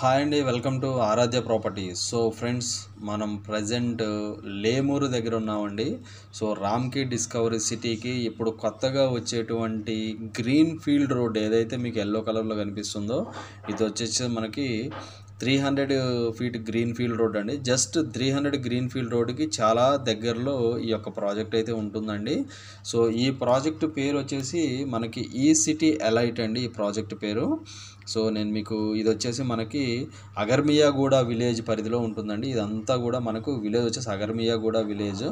Hi అండి, welcome to Aradhya Properties. So friends, మనం present Lemuru దగ్గర ఉన్నామండి. సో రామ్కి డిస్కవరీ సిటీకి ఇప్పుడు కొత్తగా వచ్చేటువంటి గ్రీన్ ఫీల్డ్ రోడ్ ఏదైతే మీకు ఎల్లో కలర్లో కనిపిస్తుందో, ఇది వచ్చేసి మనకి 300 ఫీట్ గ్రీన్ ఫీల్డ్ రోడ్ అండి. జస్ట్ 300 గ్రీన్ ఫీల్డ్ రోడ్కి చాలా దగ్గరలో ఈ యొక్క ప్రాజెక్ట్ అయితే ఉంటుందండి. సో ఈ ప్రాజెక్టు పేరు వచ్చేసి మనకి ఈ సిటీ ఎలైట్ అండి, ఈ ప్రాజెక్ట్ పేరు. సో నేను మీకు ఇది వచ్చేసి మనకి అగర్మియాగూడ విలేజ్ పరిధిలో ఉంటుందండి. ఇదంతా కూడా మనకు విలేజ్ వచ్చేసి అగర్మియాగూడ విలేజ్.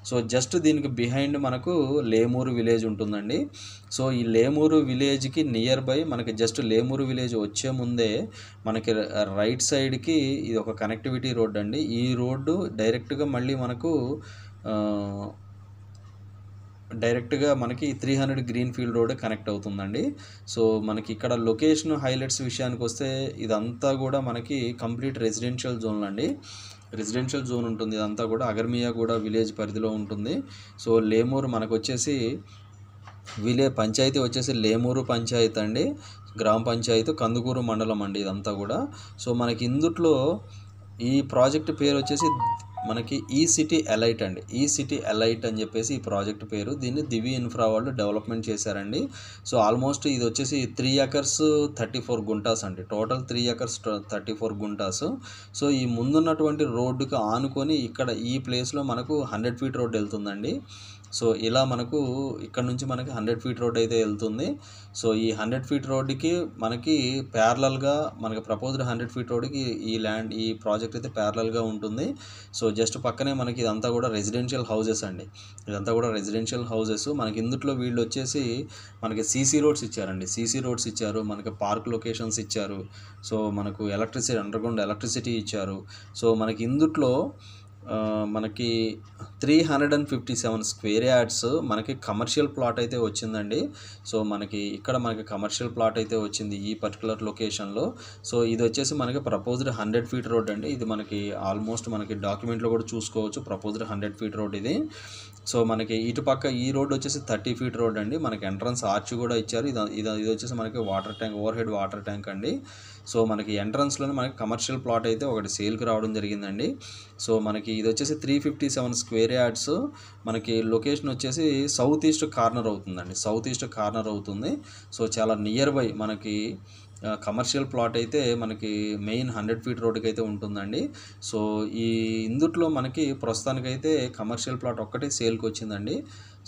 సో జస్ట్ దీనికి బిహైండ్ మనకు లేమూరు విలేజ్ ఉంటుందండి. సో ఈ లేమూరు విలేజ్కి నియర్ బై మనకి జస్ట్ లేమూరు విలేజ్ వచ్చే ముందే మనకి రైట్ సైడ్కి ఇది ఒక కనెక్టివిటీ రోడ్ అండి. ఈ రోడ్డు డైరెక్ట్గా మళ్ళీ మనకు డైరెక్ట్గా మనకి 300 గ్రీన్ ఫీల్డ్ రోడ్ కనెక్ట్ అవుతుందండి. సో మనకి ఇక్కడ లొకేషన్ హైలైట్స్ విషయానికి వస్తే ఇదంతా కూడా మనకి కంప్లీట్ రెసిడెన్షియల్ జోన్ అండి. రెసిడెన్షియల్ జోన్ ఉంటుంది. ఇదంతా కూడా అగర్మియాగూడ విలేజ్ పరిధిలో ఉంటుంది. సో లేమూరు మనకు వచ్చేసి పంచాయతీ వచ్చేసి లేమూరు పంచాయతీ అండి, గ్రామ పంచాయతీ కందుకూరు మండలం అండి ఇదంతా కూడా. సో మనకి ఇందుట్లో ఈ ప్రాజెక్ట్ పేరు వచ్చేసి మనకి ఈ సిటీ ఎలైట్ అండి. ఈ సిటీ ఎలైట్ అని చెప్పేసి ఈ ప్రాజెక్ట్ పేరు. దీన్ని దివి ఇన్ఫ్రా వాళ్ళు డెవలప్మెంట్ చేశారండి. సో ఆల్మోస్ట్ ఇది వచ్చేసి 3 acres 34 గుంటాస్ అండి. Total 3 acres 34 guntas. సో ఈ ముందున్నటువంటి రోడ్డుకి ఆనుకొని ఇక్కడ ఈ ప్లేస్లో మనకు 100 feet రోడ్ వెళ్తుందండి. సో ఇలా మనకు ఇక్కడ నుంచి మనకి 100 feet రోడ్ అయితే వెళ్తుంది. సో ఈ 100 feet రోడ్డుకి మనకి ప్యారలల్గా మనకి ప్రపోజ్డ్ 100 feet రోడ్డుకి ఈ ప్రాజెక్ట్ అయితే ప్యారలల్గా ఉంటుంది. సో జస్ట్ పక్కనే మనకి ఇదంతా కూడా రెసిడెన్షియల్ హౌసెస్ అండి. ఇదంతా కూడా రెసిడెన్షియల్ హౌసెస్. మనకి ఇందులో వీళ్ళు వచ్చేసి మనకి సీసీ రోడ్స్ ఇచ్చారండి. సీసీ రోడ్స్ ఇచ్చారు, మనకి పార్క్ లొకేషన్స్ ఇచ్చారు. సో మనకు అండర్గ్రౌండ్ ఎలక్ట్రిసిటీ ఇచ్చారు. సో మనకి ఇందులో మనకి 357 square yards మనకి కమర్షియల్ ప్లాట్ అయితే వచ్చిందండి. సో మనకి ఇక్కడ మనకి కమర్షియల్ ప్లాట్ అయితే వచ్చింది ఈ పర్టికులర్ లొకేషన్లో. సో ఇది వచ్చేసి మనకి ప్రపోజ్డ్ 100 feet రోడ్ అండి. ఇది మనకి ఆల్మోస్ట్ మనకి డాక్యుమెంట్లో కూడా చూసుకోవచ్చు, ప్రపోజ్డ్ 100 feet రోడ్ ఇది. సో మనకి ఇటు పక్క ఈ రోడ్ వచ్చేసి 30 feet రోడ్ అండి. మనకి ఎంట్రన్స్ ఆర్చ్ కూడా ఇచ్చారు. ఇది వచ్చేసి మనకి water tank, over head water tank అండి. సో మనకి ఎంట్రన్స్లోనే మనకి కమర్షియల్ ప్లాట్ అయితే ఒకటి సేల్కి రావడం జరిగిందండి. సో మనకి ఇది వచ్చేసి 357 square yards. మనకి లొకేషన్ వచ్చేసి సౌత్ ఈస్ట్ కార్నర్ అవుతుందండి. సౌత్ ఈస్ట్ కార్నర్ అవుతుంది. సో చాలా నియర్ బై మనకి కమర్షియల్ ప్లాట్ అయితే మనకి మెయిన్ 100 feet రోడ్డుకి అయితే ఉంటుందండి. సో ఇందుట్లో మనకి ప్రస్తుతానికైతే కమర్షియల్ ప్లాట్ ఒక్కటే సేల్కి వచ్చిందండి.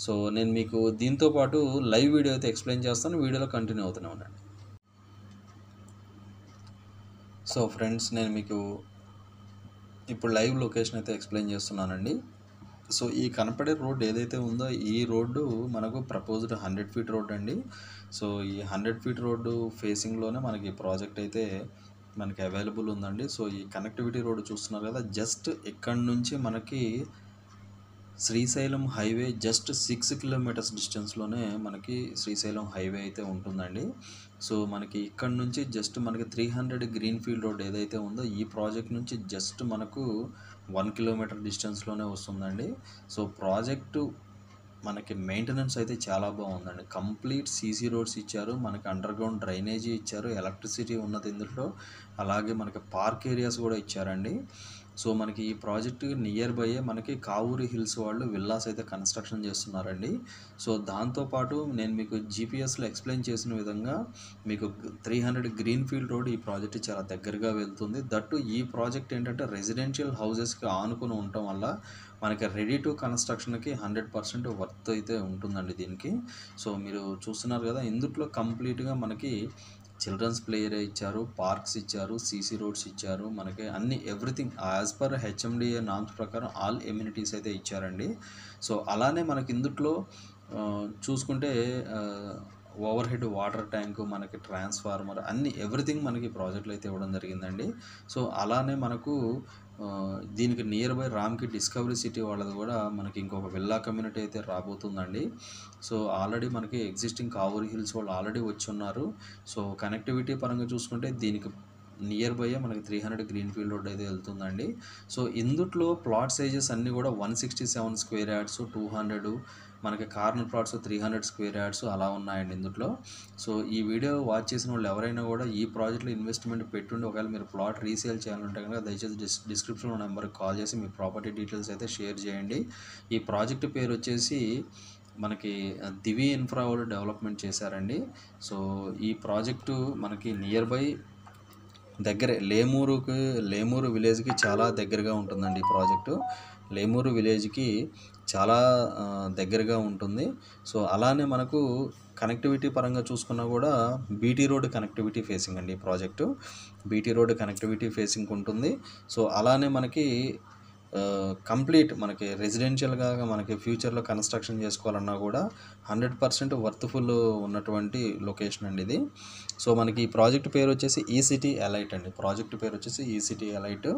సో నేను మీకు దీంతో పాటు లైవ్ వీడియో అయితే ఎక్స్ప్లెయిన్ చేస్తాను. వీడియోలో కంటిన్యూ అవుతూనే ఉండండి. సో ఫ్రెండ్స్, నేను మీకు ఇప్పుడు లైవ్ లొకేషన్ అయితే ఎక్స్ప్లెయిన్ చేస్తున్నానండి. సో ఈ కనపడే రోడ్ ఏదైతే ఉందో ఈ రోడ్డు మనకు ప్రపోజ్డ్ 100 feet రోడ్ అండి. సో ఈ 100 feet రోడ్డు ఫేసింగ్లోనే మనకి ప్రాజెక్ట్ అయితే మనకి అవైలబుల్ ఉందండి. సో ఈ కనెక్టివిటీ రోడ్ చూస్తున్నారు కదా, జస్ట్ ఇక్కడ నుంచి మనకి శ్రీశైలం హైవే జస్ట్ 6 kilometers డిస్టెన్స్లోనే మనకి శ్రీశైలం హైవే అయితే ఉంటుందండి. సో మనకి ఇక్కడ నుంచి జస్ట్ మనకి 300 గ్రీన్ ఫీల్డ్ రోడ్ ఏదైతే ఉందో ఈ ప్రాజెక్ట్ నుంచి జస్ట్ మనకు 1 kilometer డిస్టెన్స్లోనే వస్తుందండి. సో ప్రాజెక్టు మనకి మెయింటెనెన్స్ అయితే చాలా బాగుందండి. కంప్లీట్ సీసీ రోడ్స్ ఇచ్చారు, మనకి అండర్గ్రౌండ్ డ్రైనేజీ ఇచ్చారు, ఎలక్ట్రిసిటీ ఉన్నది ఇందులో, అలాగే మనకి పార్క్ ఏరియాస్ కూడా ఇచ్చారండి. సో మనకి ఈ ప్రాజెక్ట్ నియర్ బై మనకి కావూరి హిల్స్ వాళ్ళు విల్లాస్ అయితే కన్స్ట్రక్షన్ చేస్తున్నారండి. సో దాంతోపాటు నేను మీకు జీపీఎస్లో ఎక్స్ప్లెయిన్ చేసిన విధంగా మీకు 300 గ్రీన్ ఫీల్డ్ రోడ్ ఈ ప్రాజెక్ట్ చాలా దగ్గరగా వెళ్తుంది. దట్టు ఈ ప్రాజెక్ట్ ఏంటంటే రెసిడెన్షియల్ హౌసెస్కి ఆనుకుని ఉండటం వల్ల మనకి రెడీ టు కన్స్ట్రక్షన్కి 100% వర్త్ అయితే ఉంటుందండి దీనికి. సో మీరు చూస్తున్నారు కదా, ఇందులో కంప్లీట్గా మనకి చిల్డ్రన్స్ ప్లే ఏరియా ఇచ్చారు, పార్క్స్ ఇచ్చారు, సీసీ రోడ్స్ ఇచ్చారు, మనకి అన్ని everything as per HMDA norms ప్రకారం ఆల్ ఎమ్యూనిటీస్ అయితే ఇచ్చారండి. సో అలానే మనకి ఇందులో చూసుకుంటే ఓవర్ హెడ్ వాటర్ ట్యాంకు, మనకి ట్రాన్స్ఫార్మర్, అన్ని ఎవ్రీథింగ్ మనకి ప్రాజెక్టులు అయితే ఇవ్వడం జరిగిందండి. సో అలానే మనకు దీనికి నియర్ బై రామ్కి డిస్కవరీ సిటీ వాళ్ళది కూడా మనకి ఇంకొక విల్లా కమ్యూనిటీ అయితే రాబోతుందండి. సో ఆల్రెడీ మనకి ఎగ్జిస్టింగ్ కావూరి హిల్స్ వాళ్ళు ఆల్రెడీ వచ్చి ఉన్నారు. సో కనెక్టివిటీ పరంగా చూసుకుంటే దీనికి నియర్ బై మనకి 300 గ్రీన్ ఫీల్డ్ రోడ్ అయితే వెళ్తుందండి. సో ఇందుట్లో ప్లాట్ సైజెస్ అన్నీ కూడా 167 square yards, 200, మనకి కార్నర్ ప్లాట్స్ 300 స్క్వేర్ యార్డ్స్ అలా ఉన్నాయండి ఇందులో. సో ఈ వీడియో వాచ్ చేసిన వాళ్ళు ఎవరైనా కూడా ఈ ప్రాజెక్ట్లో ఇన్వెస్ట్మెంట్ పెట్టుండి ఒకవేళ మీరు ప్లాట్ రీసేల్ చేయాలంటే కనుక దయచేసి డిస్క్రిప్షన్లో నెంబర్కి కాల్ చేసి మీ ప్రాపర్టీ డీటెయిల్స్ అయితే షేర్ చేయండి. ఈ ప్రాజెక్ట్ పేరు వచ్చేసి మనకి దివి ఇన్ఫ్రా వాళ్ళు డెవలప్మెంట్ చేశారండి. సో ఈ ప్రాజెక్టు మనకి నియర్ బై దగ్గరే లేమూరు విలేజ్కి చాలా దగ్గరగా ఉంటుందండి ఈ ప్రాజెక్టు. లేమూరు విలేజ్కి చాలా దగ్గరగా ఉంటుంది. సో అలానే మనకు కనెక్టివిటీ పరంగా చూసుకున్నా కూడా బీటీ రోడ్ కనెక్టివిటీ ఫేసింగ్ అండి ఈ project. BT road connectivity facing ఉంటుంది. సో అలానే మనకి కంప్లీట్ మనకి రెసిడెన్షియల్గా మనకి ఫ్యూచర్లో కన్స్ట్రక్షన్ చేసుకోవాలన్నా కూడా 100% వర్త్ఫుల్ ఉన్నటువంటి లొకేషన్ అండి ఇది. సో మనకి ఈ ప్రాజెక్ట్ పేరు వచ్చేసి ఈసిటీ ఎలైట్ అండి. ప్రాజెక్ట్ పేరు వచ్చేసి ECT elite.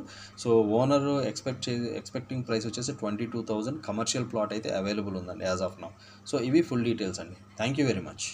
So owner expecting price వచ్చేసి 22,000. కమర్షియల్ ప్లాట్ అయితే అవైలబుల్ ఉందండి యాజ్ ఆఫ్ నౌ. సో ఇవి ఫుల్ డీటెయిల్స్ అండి. Thank you very much.